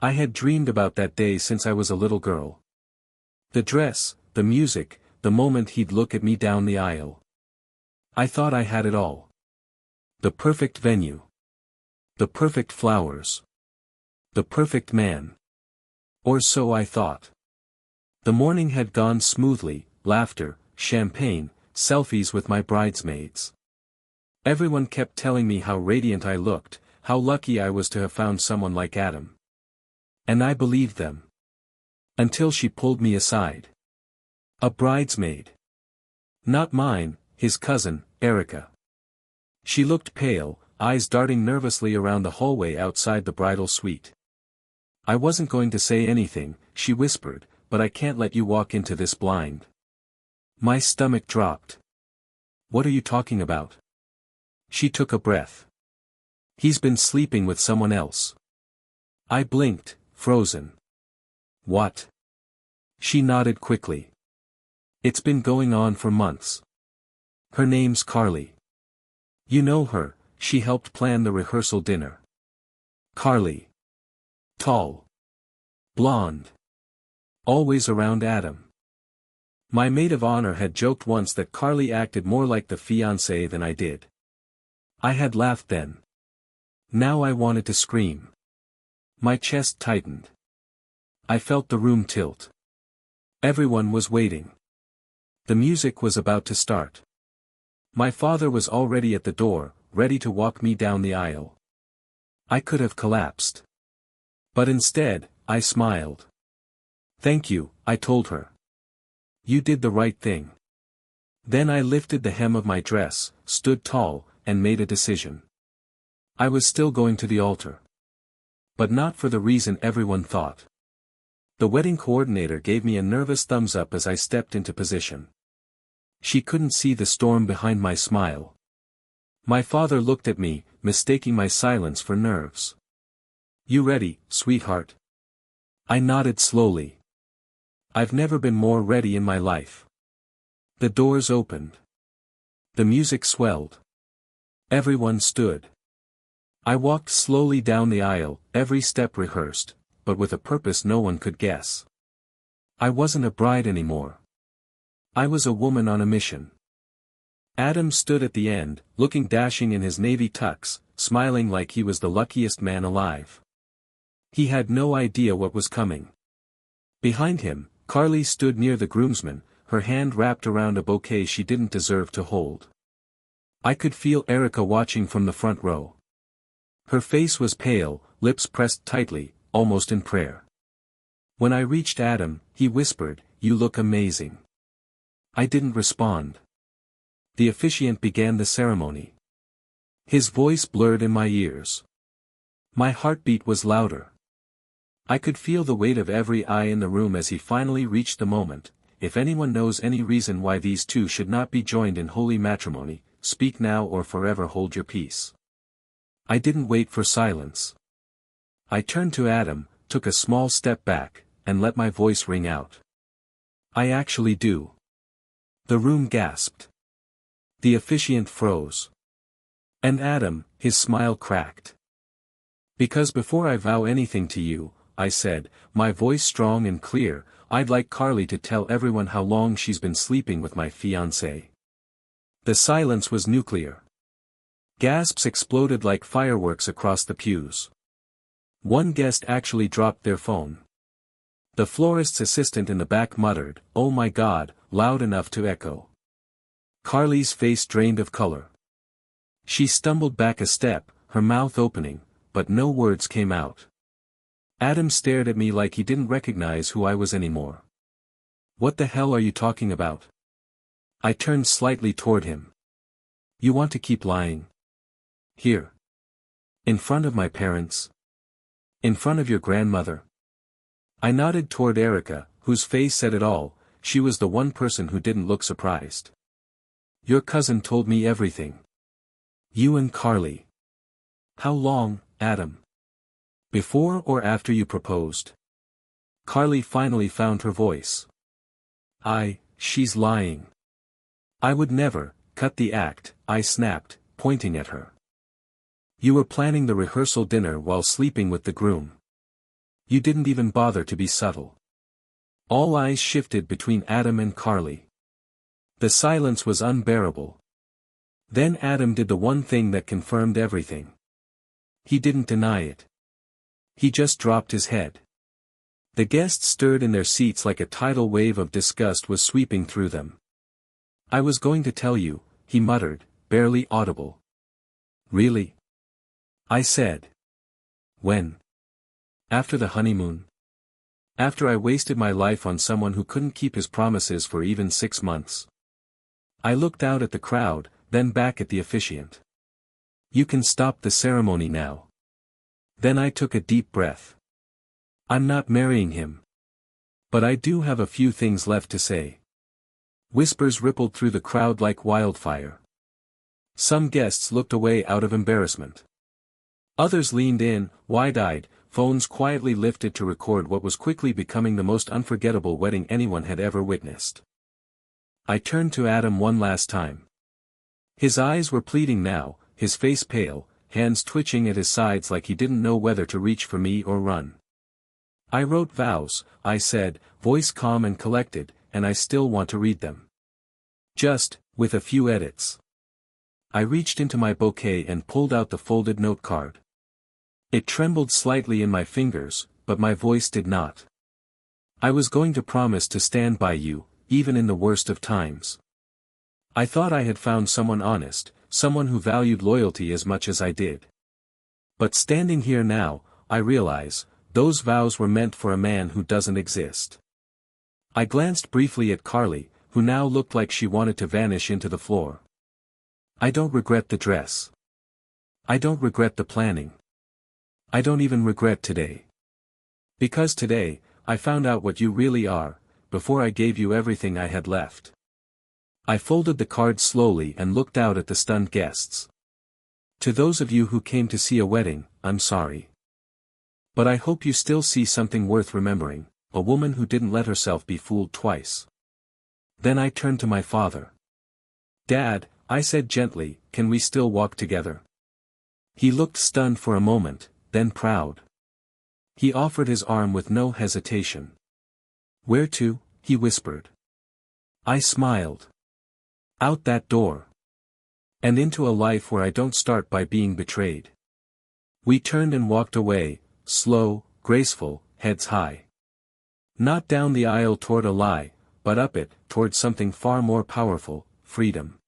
I had dreamed about that day since I was a little girl. The dress, the music, the moment he'd look at me down the aisle. I thought I had it all. The perfect venue. The perfect flowers. The perfect man. Or so I thought. The morning had gone smoothly, laughter, champagne, selfies with my bridesmaids. Everyone kept telling me how radiant I looked, how lucky I was to have found someone like Adam. And I believed them. Until she pulled me aside. A bridesmaid. Not mine, his cousin, Erica. She looked pale, eyes darting nervously around the hallway outside the bridal suite. I wasn't going to say anything, she whispered, but I can't let you walk into this blind. My stomach dropped. What are you talking about? She took a breath. He's been sleeping with someone else. I blinked, frozen. What? She nodded quickly. It's been going on for months. Her name's Carly. You know her, she helped plan the rehearsal dinner. Carly. Tall. Blonde. Always around Adam. My maid of honor had joked once that Carly acted more like the fiancé than I did. I had laughed then. Now I wanted to scream. My chest tightened. I felt the room tilt. Everyone was waiting. The music was about to start. My father was already at the door, ready to walk me down the aisle. I could have collapsed. But instead, I smiled. Thank you, I told her. You did the right thing. Then I lifted the hem of my dress, stood tall, and made a decision. I was still going to the altar. But not for the reason everyone thought. The wedding coordinator gave me a nervous thumbs up as I stepped into position. She couldn't see the storm behind my smile. My father looked at me, mistaking my silence for nerves. You ready, sweetheart? I nodded slowly. I've never been more ready in my life. The doors opened. The music swelled. Everyone stood. I walked slowly down the aisle, every step rehearsed, but with a purpose no one could guess. I wasn't a bride anymore. I was a woman on a mission. Adam stood at the end, looking dashing in his navy tux, smiling like he was the luckiest man alive. He had no idea what was coming. Behind him, Carly stood near the groomsmen, her hand wrapped around a bouquet she didn't deserve to hold. I could feel Erica watching from the front row. Her face was pale, lips pressed tightly, almost in prayer. When I reached Adam, he whispered, "You look amazing." I didn't respond. The officiant began the ceremony. His voice blurred in my ears. My heartbeat was louder. I could feel the weight of every eye in the room as he finally reached the moment. If anyone knows any reason why these two should not be joined in holy matrimony, speak now or forever hold your peace. I didn't wait for silence. I turned to Adam, took a small step back, and let my voice ring out. I actually do. The room gasped. The officiant froze. And Adam, his smile cracked. Because before I vow anything to you, I said, my voice strong and clear, I'd like Carly to tell everyone how long she's been sleeping with my fiancé. The silence was nuclear. Gasps exploded like fireworks across the pews. One guest actually dropped their phone. The florist's assistant in the back muttered, "Oh my God," loud enough to echo. Carly's face drained of color. She stumbled back a step, her mouth opening, but no words came out. Adam stared at me like he didn't recognize who I was anymore. What the hell are you talking about? I turned slightly toward him. You want to keep lying? Here. In front of my parents? In front of your grandmother? I nodded toward Erica, whose face said it all. She was the one person who didn't look surprised. Your cousin told me everything. You and Carly. How long, Adam? Before or after you proposed? Carly finally found her voice. She's lying. I would never, cut the act, I snapped, pointing at her. You were planning the rehearsal dinner while sleeping with the groom. You didn't even bother to be subtle. All eyes shifted between Adam and Carly. The silence was unbearable. Then Adam did the one thing that confirmed everything. He didn't deny it. He just dropped his head. The guests stirred in their seats like a tidal wave of disgust was sweeping through them. I was going to tell you, he muttered, barely audible. Really? I said. When? After the honeymoon? After I wasted my life on someone who couldn't keep his promises for even 6 months. I looked out at the crowd, then back at the officiant. You can stop the ceremony now. Then I took a deep breath. I'm not marrying him. But I do have a few things left to say. Whispers rippled through the crowd like wildfire. Some guests looked away out of embarrassment. Others leaned in, wide-eyed, phones quietly lifted to record what was quickly becoming the most unforgettable wedding anyone had ever witnessed. I turned to Adam one last time. His eyes were pleading now, his face pale, hands twitching at his sides like he didn't know whether to reach for me or run. I wrote vows, I said, voice calm and collected, and I still want to read them. Just, with a few edits. I reached into my bouquet and pulled out the folded note card. It trembled slightly in my fingers, but my voice did not. I was going to promise to stand by you, even in the worst of times. I thought I had found someone honest, someone who valued loyalty as much as I did. But standing here now, I realize, those vows were meant for a man who doesn't exist. I glanced briefly at Carly, who now looked like she wanted to vanish into the floor. I don't regret the dress. I don't regret the planning. I don't even regret today. Because today, I found out what you really are, before I gave you everything I had left. I folded the card slowly and looked out at the stunned guests. To those of you who came to see a wedding, I'm sorry. But I hope you still see something worth remembering, a woman who didn't let herself be fooled twice. Then I turned to my father. Dad, I said gently, can we still walk together? He looked stunned for a moment, then proud. He offered his arm with no hesitation. Where to? He whispered. I smiled. Out that door. And into a life where I don't start by being betrayed. We turned and walked away, slow, graceful, heads high. Not down the aisle toward a lie, but up it, toward something far more powerful, freedom.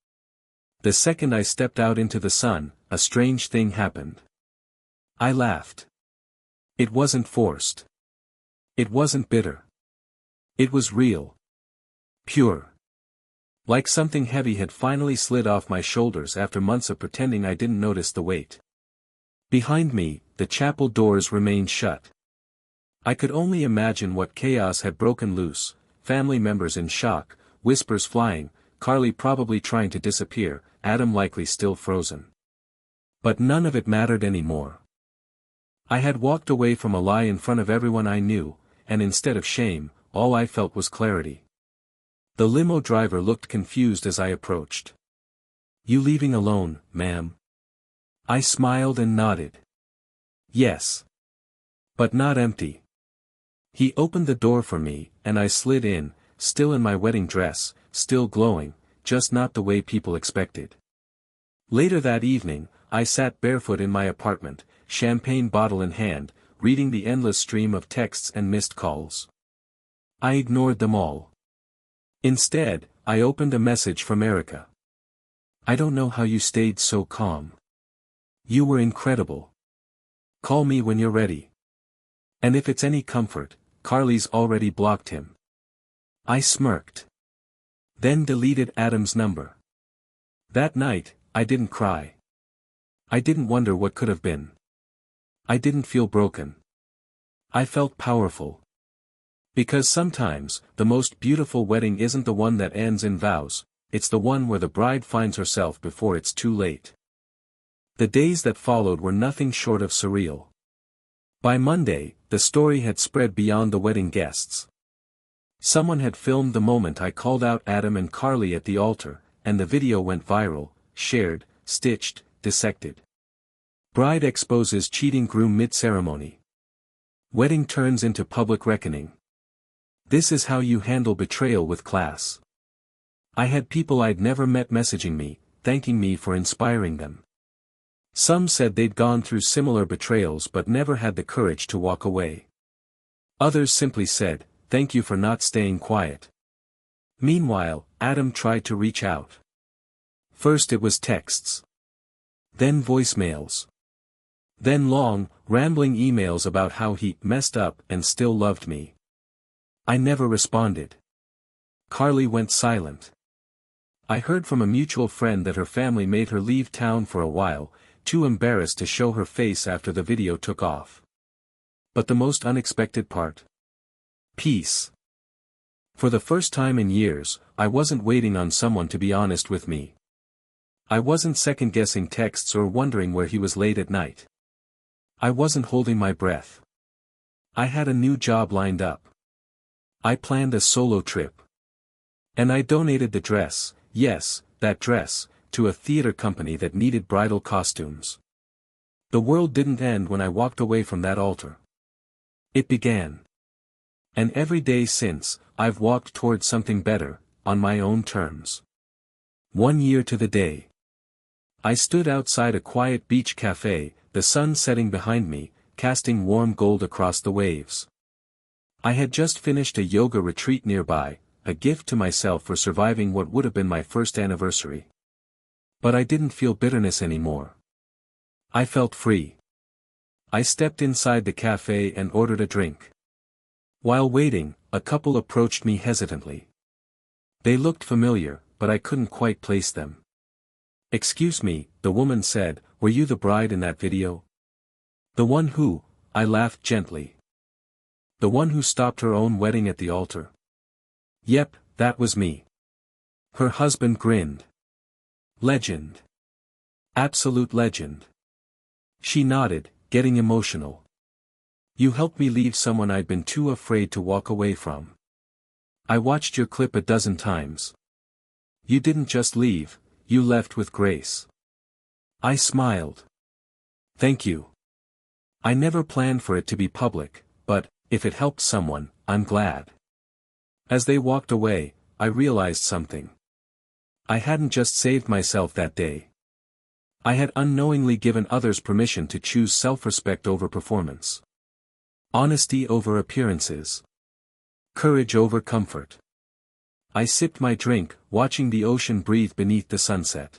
The second I stepped out into the sun, a strange thing happened. I laughed. It wasn't forced. It wasn't bitter. It was real. Pure. Like something heavy had finally slid off my shoulders after months of pretending I didn't notice the weight. Behind me, the chapel doors remained shut. I could only imagine what chaos had broken loose, family members in shock, whispers flying, Carly probably trying to disappear, Adam likely still frozen. But none of it mattered anymore. I had walked away from a lie in front of everyone I knew, and instead of shame, all I felt was clarity. The limo driver looked confused as I approached. You leaving alone, ma'am? I smiled and nodded. Yes. But not empty. He opened the door for me, and I slid in, still in my wedding dress, still glowing, just not the way people expected. Later that evening, I sat barefoot in my apartment, champagne bottle in hand, reading the endless stream of texts and missed calls. I ignored them all. Instead, I opened a message from Erica. I don't know how you stayed so calm. You were incredible. Call me when you're ready. And if it's any comfort, Carly's already blocked him. I smirked. Then deleted Adam's number. That night, I didn't cry. I didn't wonder what could have been. I didn't feel broken. I felt powerful. Because sometimes, the most beautiful wedding isn't the one that ends in vows, it's the one where the bride finds herself before it's too late. The days that followed were nothing short of surreal. By Monday, the story had spread beyond the wedding guests. Someone had filmed the moment I called out Adam and Carly at the altar, and the video went viral, shared, stitched, dissected. Bride exposes cheating groom mid-ceremony. Wedding turns into public reckoning. This is how you handle betrayal with class. I had people I'd never met messaging me, thanking me for inspiring them. Some said they'd gone through similar betrayals but never had the courage to walk away. Others simply said, "Thank you for not staying quiet." Meanwhile, Adam tried to reach out. First it was texts. Then voicemails. Then long, rambling emails about how he messed up and still loved me. I never responded. Carly went silent. I heard from a mutual friend that her family made her leave town for a while, too embarrassed to show her face after the video took off. But the most unexpected part? Peace. For the first time in years, I wasn't waiting on someone to be honest with me. I wasn't second-guessing texts or wondering where he was late at night. I wasn't holding my breath. I had a new job lined up. I planned a solo trip. And I donated the dress, yes, that dress, to a theater company that needed bridal costumes. The world didn't end when I walked away from that altar. It began. And every day since, I've walked towards something better, on my own terms. 1 year to the day. I stood outside a quiet beach cafe, the sun setting behind me, casting warm gold across the waves. I had just finished a yoga retreat nearby, a gift to myself for surviving what would have been my first anniversary. But I didn't feel bitterness anymore. I felt free. I stepped inside the cafe and ordered a drink. While waiting, a couple approached me hesitantly. They looked familiar, but I couldn't quite place them. "Excuse me," the woman said, "were you the bride in that video?" "The one who," I laughed gently. "The one who stopped her own wedding at the altar?" "Yep, that was me." Her husband grinned. "Legend. Absolute legend." She nodded, getting emotional. "You helped me leave someone I'd been too afraid to walk away from. I watched your clip a dozen times. You didn't just leave, you left with grace." I smiled. "Thank you. I never planned for it to be public, but, if it helped someone, I'm glad." As they walked away, I realized something. I hadn't just saved myself that day. I had unknowingly given others permission to choose self-respect over performance. Honesty over appearances. Courage over comfort. I sipped my drink, watching the ocean breathe beneath the sunset.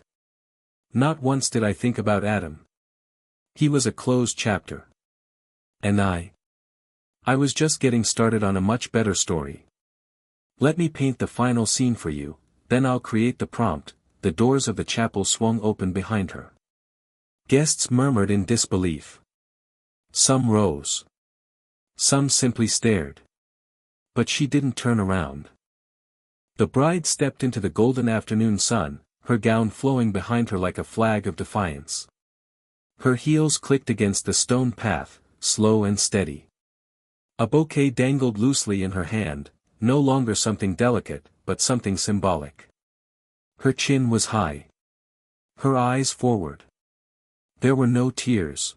Not once did I think about Adam. He was a closed chapter. And I was just getting started on a much better story. Let me paint the final scene for you, then I'll create the prompt. The doors of the chapel swung open behind her. Guests murmured in disbelief. Some rose. Some simply stared. But she didn't turn around. The bride stepped into the golden afternoon sun, her gown flowing behind her like a flag of defiance. Her heels clicked against the stone path, slow and steady. A bouquet dangled loosely in her hand, no longer something delicate, but something symbolic. Her chin was high. Her eyes forward. There were no tears.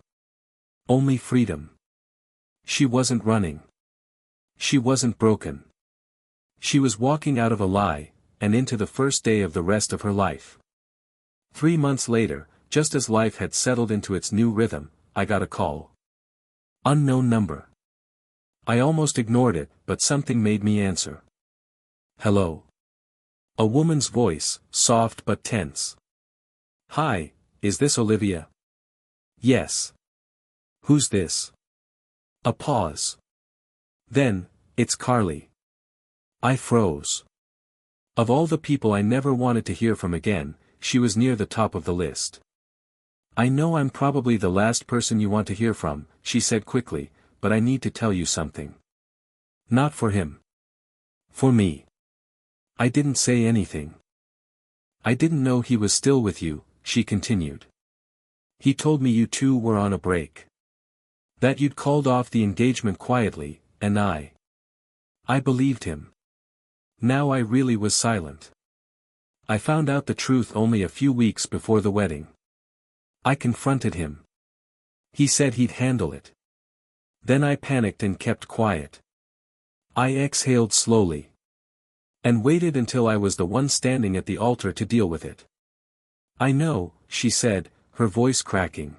Only freedom. She wasn't running. She wasn't broken. She was walking out of a lie, and into the first day of the rest of her life. 3 months later, just as life had settled into its new rhythm, I got a call. Unknown number. I almost ignored it, but something made me answer. "Hello." A woman's voice, soft but tense. "Hi, is this Olivia?" "Yes." "Who's this?" A pause. Then, "It's Carly." I froze. Of all the people I never wanted to hear from again, she was near the top of the list. "I know I'm probably the last person you want to hear from," she said quickly, "but I need to tell you something. Not for him. For me." I didn't say anything. "I didn't know he was still with you," she continued. "He told me you two were on a break. That you'd called off the engagement quietly, and I believed him. Now I really was silent. I found out the truth only a few weeks before the wedding. I confronted him. He said he'd handle it. Then I panicked and kept quiet. I exhaled slowly. And waited until I was the one standing at the altar to deal with it. I know, she said, her voice cracking.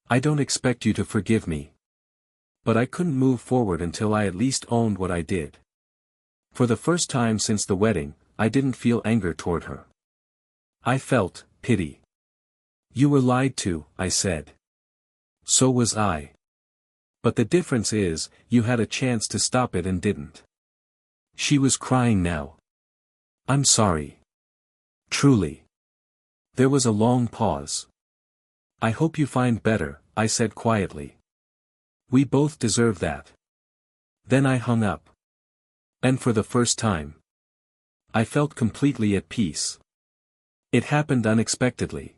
I don't expect you to forgive me. But I couldn't move forward until I at least owned what I did. For the first time since the wedding, I didn't feel anger toward her. I felt pity. You were lied to, I said. So was I. But the difference is, you had a chance to stop it and didn't. She was crying now. I'm sorry. Truly. There was a long pause. I hope you find better, I said quietly. We both deserve that. Then I hung up. And for the first time, I felt completely at peace. It happened unexpectedly.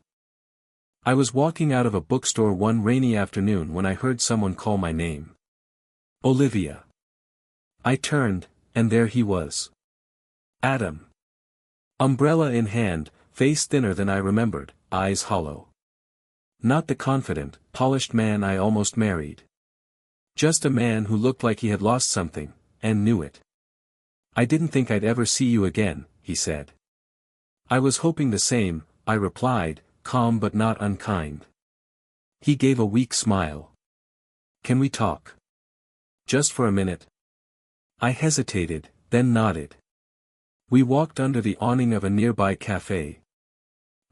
I was walking out of a bookstore one rainy afternoon when I heard someone call my name. Olivia. I turned, and there he was. Adam. Umbrella in hand, face thinner than I remembered, eyes hollow. Not the confident, polished man I almost married. Just a man who looked like he had lost something, and knew it. I didn't think I'd ever see you again, he said. I was hoping the same, I replied, calm but not unkind. He gave a weak smile. Can we talk? Just for a minute. I hesitated, then nodded. We walked under the awning of a nearby cafe.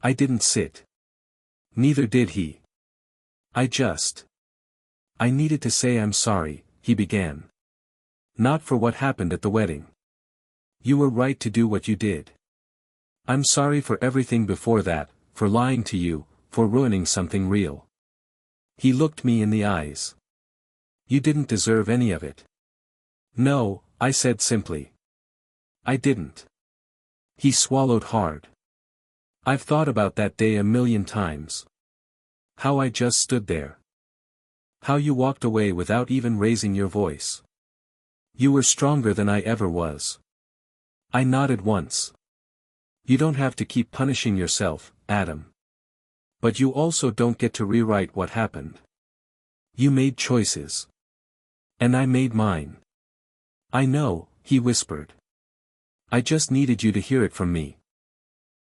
I didn't sit. Neither did he. I needed to say I'm sorry, he began. Not for what happened at the wedding. You were right to do what you did. I'm sorry for everything before that, for lying to you, for ruining something real. He looked me in the eyes. You didn't deserve any of it. No, I said simply. I didn't. He swallowed hard. I've thought about that day a million times. How I just stood there. How you walked away without even raising your voice. You were stronger than I ever was. I nodded once. You don't have to keep punishing yourself, Adam. But you also don't get to rewrite what happened. You made choices. And I made mine. I know, he whispered. I just needed you to hear it from me.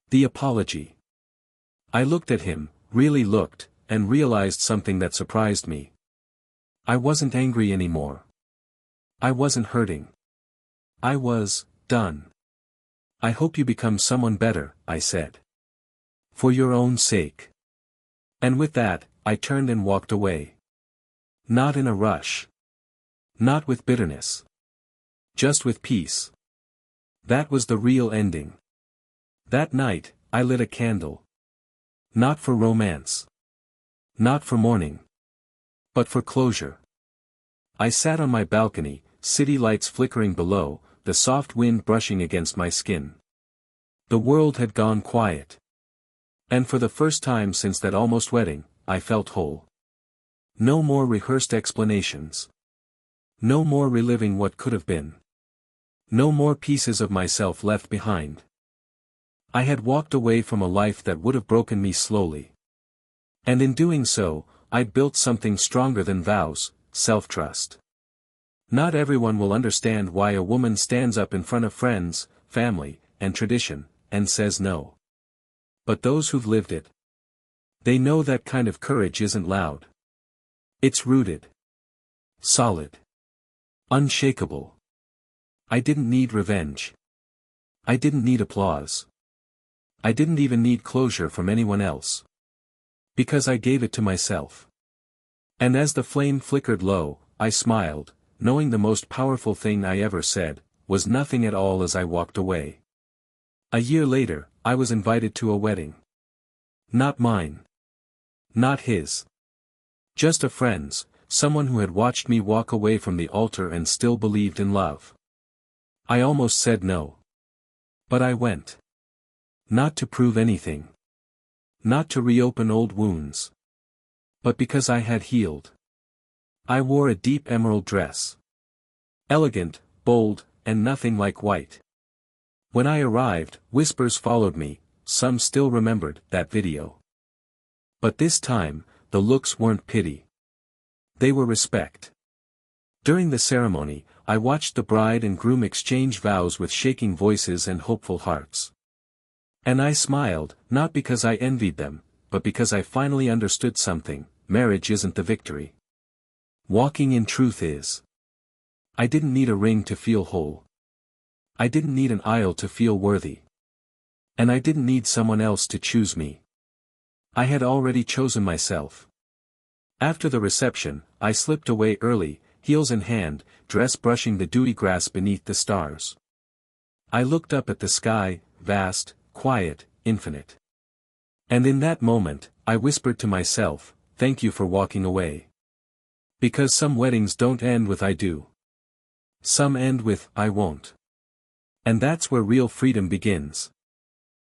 The apology. I looked at him, really looked, and realized something that surprised me. I wasn't angry anymore. I wasn't hurting. I was done. I hope you become someone better, I said. For your own sake. And with that, I turned and walked away. Not in a rush. Not with bitterness. Just with peace. That was the real ending. That night, I lit a candle. Not for romance. Not for mourning. But for closure. I sat on my balcony, city lights flickering below, the soft wind brushing against my skin. The world had gone quiet. And for the first time since that almost wedding, I felt whole. No more rehearsed explanations. No more reliving what could have been. No more pieces of myself left behind. I had walked away from a life that would have broken me slowly. And in doing so, I'd built something stronger than vows, self-trust. Not everyone will understand why a woman stands up in front of friends, family, and tradition, and says no. But those who've lived it, they know that kind of courage isn't loud. It's rooted. Solid. Unshakable. I didn't need revenge. I didn't need applause. I didn't even need closure from anyone else. Because I gave it to myself. And as the flame flickered low, I smiled, knowing the most powerful thing I ever said, was nothing at all as I walked away. A year later, I was invited to a wedding. Not mine. Not his. Just a friend's, someone who had watched me walk away from the altar and still believed in love. I almost said no. But I went. Not to prove anything. Not to reopen old wounds. But because I had healed. I wore a deep emerald dress. Elegant, bold, and nothing like white. When I arrived, whispers followed me, some still remembered that video. But this time, the looks weren't pity. They were respect. During the ceremony, I watched the bride and groom exchange vows with shaking voices and hopeful hearts. And I smiled, not because I envied them, but because I finally understood something: marriage isn't the victory. Walking in truth is. I didn't need a ring to feel whole. I didn't need an aisle to feel worthy. And I didn't need someone else to choose me. I had already chosen myself. After the reception, I slipped away early, heels in hand, dress brushing the dewy grass beneath the stars. I looked up at the sky, vast, quiet, infinite. And in that moment, I whispered to myself, thank you for walking away. Because some weddings don't end with I do. Some end with I won't. And that's where real freedom begins.